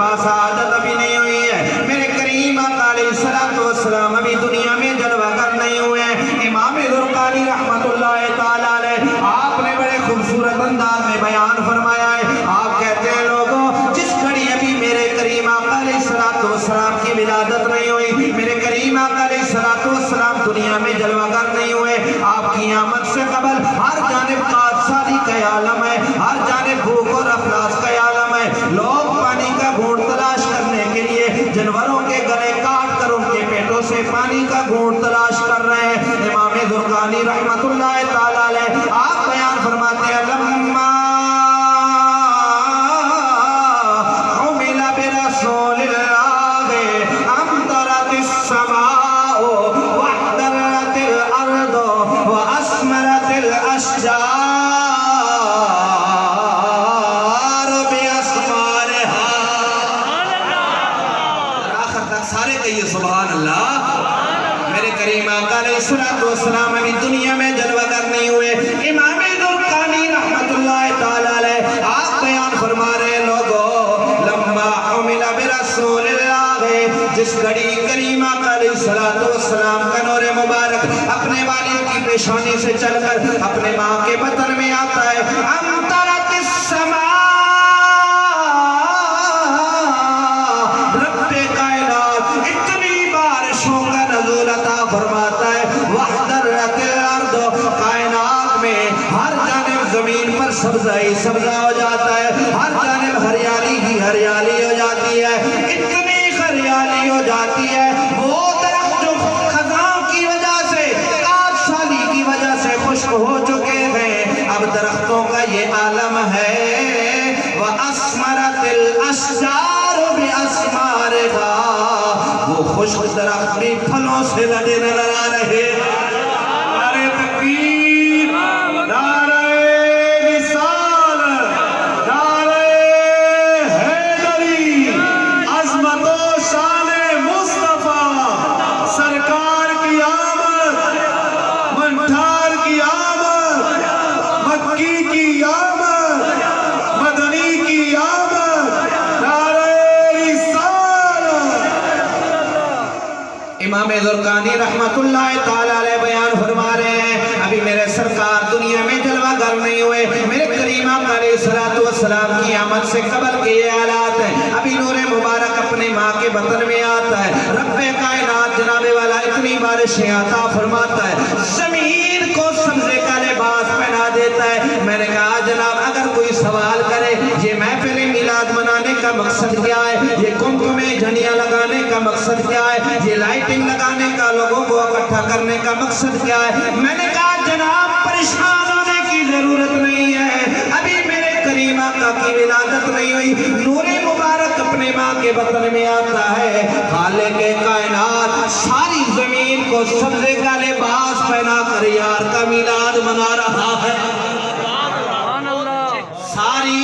پاس عادت ابھی نہیں ہوئی ہے. میرے کریم آقا علیہ السلام ابھی دنیا میں جلوہ گر نہیں ہوئے ہیں. امام ذوالقرنین رحمت اللہ تعالیٰ علیہ آپ نے بڑے خوبصورت انداز میں بیان فرمایا ہے. آپ کہتے ہیں لوگوں جس گھڑی ابھی میرے کریم آقا علیہ السلام کی ولادت نہیں ہوئی, میرے کریم آقا علیہ السلام دنیا میں جلوہ گر نہیں ہوئے, آپ کی آمد سے قبل ہر جانب قحط کا عالم ہے, ہر جانب بھوک اور افلاس کا عالم ہے. لوگ پانی کا گھونٹ تلاش کرنے کے لیے جانوروں کے گلے کاٹ کر ان کے پیٹوں سے پانی کا گھونٹ تلاش کر رہے ہیں. امام ذوالقرنین رحمت اللہ تعالیٰ علیہ آپ بیان فرماتے ہیں لما حمل برسول اللہ امطرت السماء واحترت الارض واسمرت الاشجار سبحان اللہ. میرے کریم آقا علیہ السلام ابھی دنیا میں جلوہ گر نہیں ہوئے. امام ذوالقرنین رحمت اللہ تعالیٰ علیہ آپ بیان فرما رہے ہیں لوگوں لما حمل برسول اللہ جس گھڑی کریم آقا علیہ السلام کا نور مبارک اپنے والد کی پیشانی سے چل کر اپنے ماں کے بطن میں آتا ہے امطرت السماء فرماتا ہے وحدرت الارض کائنات میں ہر جانب زمین پر سبزہ سبزہ ہو جاتا ہے, ہر جانب ہریالی ہی ہریالی ہو جاتی ہے. اتنی ہریالی ہو جاتی ہے وہ درخت جو خزاں کی وجہ سے کاٹ سالی کی وجہ سے خشک ہو چکے ہیں اب درختوں کا یہ عالم ہے. وَأَسْمَرَتِ الْأَشْجَارُ بِأَسْمَارِهَا وہ خشک درخت بھی پھلوں سے لدے نظر آ رہے. نعرہ تکبیر, نعرہ رسالت, نعرہ حیدری, عظمت و شان مصطفیٰ سرکار کی آمد, منٹھار کی آمد, مکی کی آمد, مدنی کی آمد. نعرہ رسالت. امام ذوالقرنین رحمت اللہ تعالیٰ علیہ بیان فرما رہے ہیں ابھی میرے سرکار دنیا میں جلوہ گر نہیں ہوئے. میرے کریم آقا علیہ السلام کی آمد سے قبل کے یہ حالات ہیں. ابھی نور مبارک اپنے ماں کے بطن میں آتا ہے. رب کائنات جناب والا اتنی بارشیں عطا فرماتا ہے, زمین کو سبزے کا لباس پہنا دیتا ہے. میں نے کہا جناب اگر کوئی سوال کرے یہ محفل میلاد منانے کا مقصد کیا ہے, یہ کمکمے جھنڈیاں لگانے کا مقصد کیا ہے, یہ لائٹنگ لگانے کا لوگوں کو اکٹھا کرنے کا مقصد کیا ہے, میں نے کہا جناب پریشان ہونے کی ضرورت نہیں ہے. ابھی میرے کریم آقا کی ولادت نہیں ہوئی, نور مبارک اپنے ماں کے بطن میں آتا ہے. خالق کائنات ساری زمین کو سبزے کا لباس پہنا کر یار کا میلاد منا رہا ہے. ساری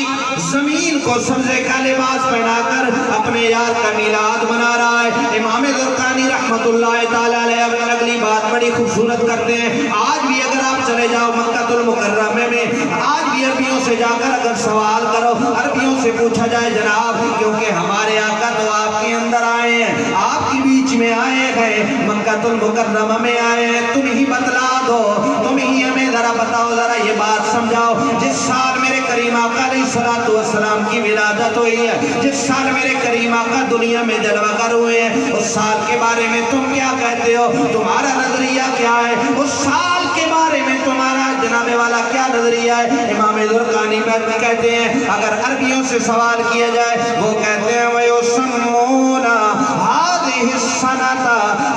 زمین کو سبزے کا لباس پہنا کر اپنے یار کا میلاد منا رہا ہے. امام ذوالقرنین رحمت اللہ تعالیٰ علیہ اگلی بات بڑی خوبصورت کرتے ہیں. آج بھی اگر آپ چلے جاؤ مکہ المکرمہ میں, آج بھی عربیوں سے جا کر اگر سوال کرو, عربیوں سے پوچھا جائے جناب کیونکہ ہمارے آقا تو آپ کے اندر آئے ہیں, آپ کے بیچ میں آئے ہیں, مکہ المکرمہ میں آئے ہیں, تم ہی بتلا دو, تم ہی ہمیں ذرا بتاؤ, ذرا یہ بات سمجھاؤ. جس سال میرے کریم آقا علیہ السلام کی ولادت ہوئی ہے, جس سال میرے کریم آقا دنیا میں جلوہ گر ہوئے ہیں, اس سال کے بارے میں تم کیا کہتے ہو, تمہارا نظریہ کیا ہے, اس سال کے بارے میں تمہارا جناب والا کیا نظریہ ہے. امام ذوالقرنین کہتے ہیں اگر عربیوں سے سوال کیا جائے وہ کہتے ہیں وَيُسَمُّونَ هَذِهِ السَّنَةَ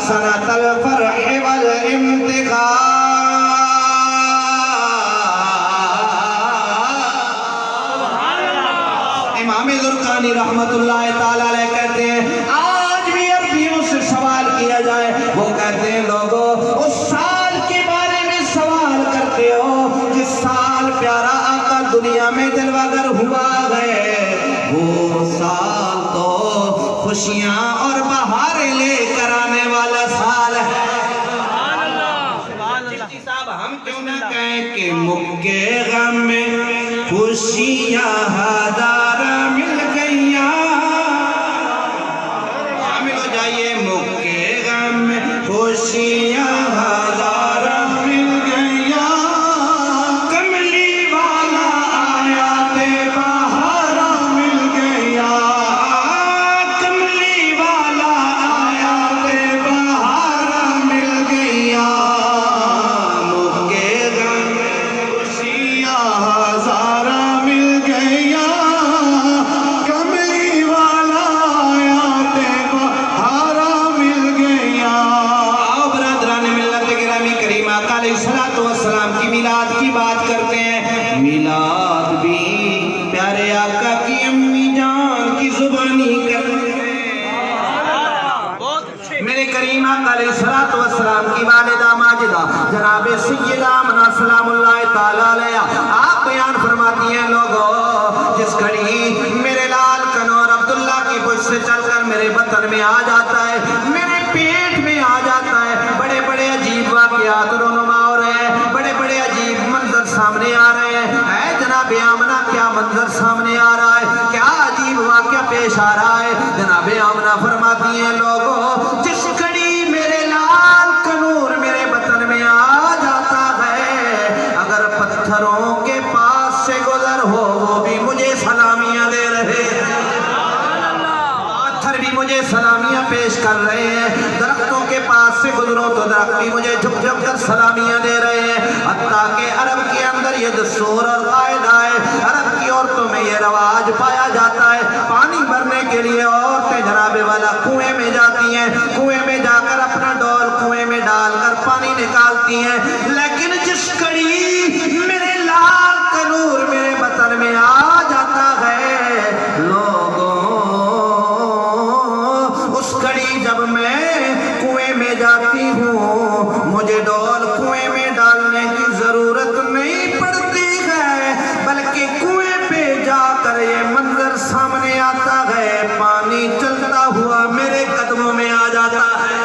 سَنَةَ الْفَرْحِ وَالْإِمْتِقَالِ. امام ذوالقرنین رحمت اللہ تعالیٰ علیہ کہتے ہیں آج بھی عربیوں سے سوال کیا جائے وہ کہتے ہیں لوگوں اس سال کے بارے میں سوال کرتے ہو جس سال پیارا آقا دنیا میں جلوہ گر ہوا ہے, وہ سال تو خوشیاں اور بہاریں لے کر آنے والا سال ہے. چشتی صاحب ہم کیوں نہ کہیں کہ مکے غم میں خوشیاں ہزار مل گئیاں, खुशियाँ हज़ारा मिल गया, कमली वाला आया ते बहारा मिल गया, कमली वाला आया ते बहारा मिल गया, मुझे गम खुशियाँ हज़ारा मिल गया, कमली वाला आया ते बहारा मिल गया। आओ बरादरान मिल्लत गिरामी करीम आका अलैहिस्सलातु वस्सलाम की मिलाद की बात करते हैं। मिलाद भी प्यारे आका की अम्मी जान की जुबानी करते हैं। मेरे करीम आका अलैहिस्सलातु वस्सलाम की वालिदा माजिदा जनाबे सय्यदा आमना सलामुल्लाह तआला अलैहा आप बयान फरमाती हैं, लोगों जिस घड़ी मेरे लाल कनौर अब्दुल्ला की बुश से चलकर मेरे बतन में आ जाता है, मेरे पेट में आ जाता है, बड़े बड़े अजीब वाक़ियात रोनुमा हो रहे हैं, बड़े बड़े अजीब मंजर सामने आ रहे हैं। ऐ जनाबे आमना क्या मंजर सामने आ रहा है, क्या अजीब वाक़या पेश आ रहा है। जनाबे आमना फरमाती हैं, लोगों जिस घड़ी मेरे लाल कनूर मेरे बतन में आ जाता है, अगर पत्थरों के पास से गुजर हो वो भी मुझे सलामियां दे रहे हैं, पत्थर भी मुझे सलामियां पेश कर रहे हैं, दरख्तों के पास से गुजरो तो दरख्त भी मुझे झुक झुक कर सलामियां दे रहे हैं। हत्ता के अरब के अंदर ये दस्तूर और कायदा है, अरब की औरतों में ये रवाज पाया जाता है, पानी भरने के लिए औरतें जनाबे वाला कुएं में जाती हैं, कुएं में जाकर अपना डोल कुएं में डालकर पानी निकालती हैं। लेकिन जिस घड़ी मेरे लाल कनूर मेरे बतन में आ जाता है, लोगों उस घड़ी जब मैं कुएं में जाती हूँ, मुझे डोल कुएं में डालने की जरूरत नहीं पड़ती है, बल्कि कुएं पे जाकर ये मंजर सामने आता है, पानी चलता हुआ मेरे कदमों में आ जाता है,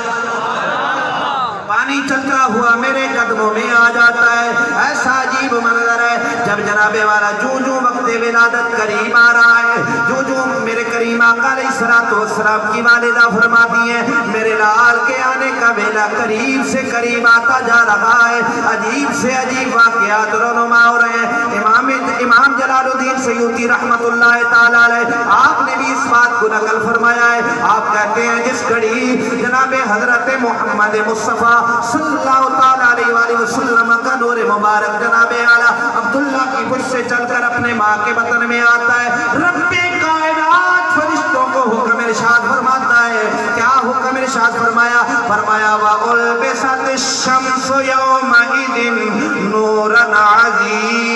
पानी चलता हुआ मेरे कदमों में आ जाता है। ऐसा अजीब मंजर है जब जनाबे वाला जूं जूं वक्त विलादत करीब आ रहा है, जूं जूं मेरे करीम आका अलैहिस्सलातु वस्सलाम की वालिदा फरमाती हैं, मेरे लाल के आने का वेला करीब से करीब आता जा रहा है, अजीब से अजीब वाक़ियात रोनुमा हो रहे हैं। इमाम जलालुद्दीन सयूती रहमतुल्लाह ताला अलैह आपने भी इस बात को नकल फरमाया है। आप कहते हैं जिस घड़ी जनाबे हजरत मोहम्मद मुस्तफ़ा सल्लल्लाहु ताला अलैहि वसल्लम का नूर मुबारक जनाबे आला अब्दुल्ला की बुश से चलकर अपने माँ के वतन में आता है, रब्बे कायनात फरिश्तों को हुक्म इरशाद फरमाता है। क्या हुक्म इरशाद फरमाया? फरमाया वउलबिसत शम्सु यौमइदिन नूरन अज़ीमा।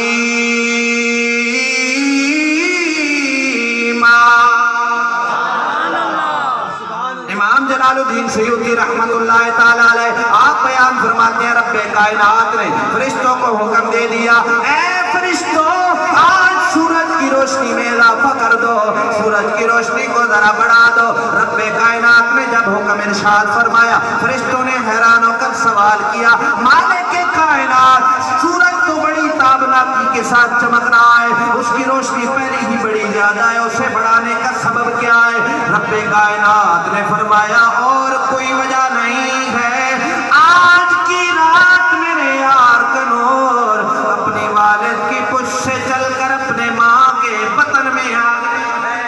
इमाम जलालुद्दीन सयूती रहमतुल्लाह ताला अलैह आप बयान फरमाते हैं, रब्बे कायनात ने फरिश्तों को हुक्म दे दिया, ऐ फरिश्तों आज सूरज की रोशनी में इजाफा कर दो, सूरज की रोशनी को जरा बढ़ा दो। रब्बे कायनात ने जब हुक्म इरशाद फरमाया, फरिश्तों ने हैरान होकर सवाल किया, मालिक कायनात सूरज तो बड़ी ताबनाकी के साथ चमक रहा है, उसकी रोशनी पहले ही बड़ी ज्यादा है, उसे बढ़ाने का सबब क्या है? रब्बे कायनात ने फरमाया और कोई वजह नहीं है, आज की रात मेरे यार कनूर अपनी वालिद की पुश से चलकर अपने माँ के बतन में आ गया है,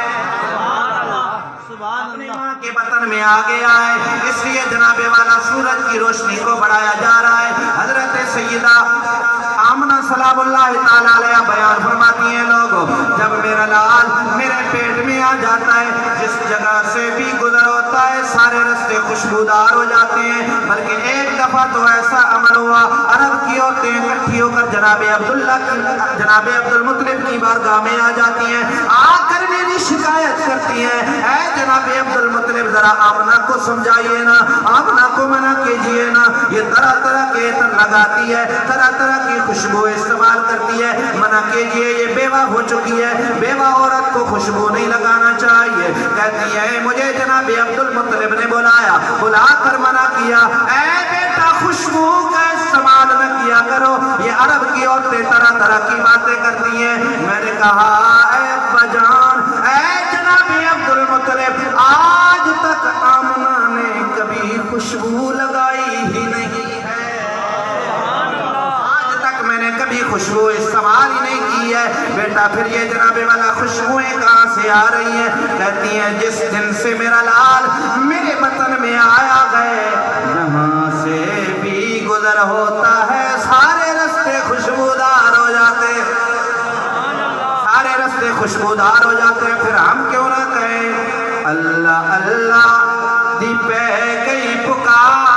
अपनी माँ के बतन में आ गया है, इसलिए जनाबे वाला सूरज की रोशनी को बढ़ाया जा रहा है। हजरत सैयदा आमना सलामुल्लाह ताला अलैहा बयान फरमाती हैं, लोगों जब मेरा लाल मेरे पेट में आ जाता है, जिस जगह से भी गुजर होता है सारे रास्ते खुशबूदार हो जाते हैं। बल्कि एक दफा तो ऐसा अमल हुआ, अरब की औरतें इकट्ठी होकर जनाबे अब्दुल मुत्तलिब की बारगाह में आ जाती हैं, आकर मेरी शिकायत करती हैं, ऐ जनाबे अब्दुल मुत्तलिब जरा आमना को समझाइए ना, आमना को मना कीजिए ना, ये तरह तरह के इत्र लगाती है, तरह तरह की खुशबू इस्तेमाल करती है, मना कीजिए, ये बेवा हो चुकी है, बेवा औरत को खुशबू नहीं लगाना चाहिए। कहती है मुझे जनाबे अब्दुल मुत्तलिब ने बुलाया, बुलाकर मना किया, ऐ बेटा खुशबू का इस्तेमाल न किया करो, ये अरब की औरतें तरह तरह की बातें करती हैं। मैंने कहा ऐ अब्बा जान, ऐ जनाबे अब्दुल मुत्तलिब, आज तक आमना ने कभी खुशबू خوشبو لگائی ہی نہیں ہے، آج تک میں نے کبھی خوشبو استعمال ہی نہیں کی ہے۔ بیٹا پھر یہ جناب والا خوشبوئیں کہاں سے آ رہی ہیں؟ کہتی ہیں جس دن سے میرا لال میرے وطن میں آیا گئے، جہاں سے بھی گزر ہوتا ہے سارے رستے خوشبودار ہو جاتے ہیں، سارے رستے خوشبودار ہو جاتے ہیں۔ پھر ہم کیوں نہ کہیں اللہ اللہ دی پہ گئی پکار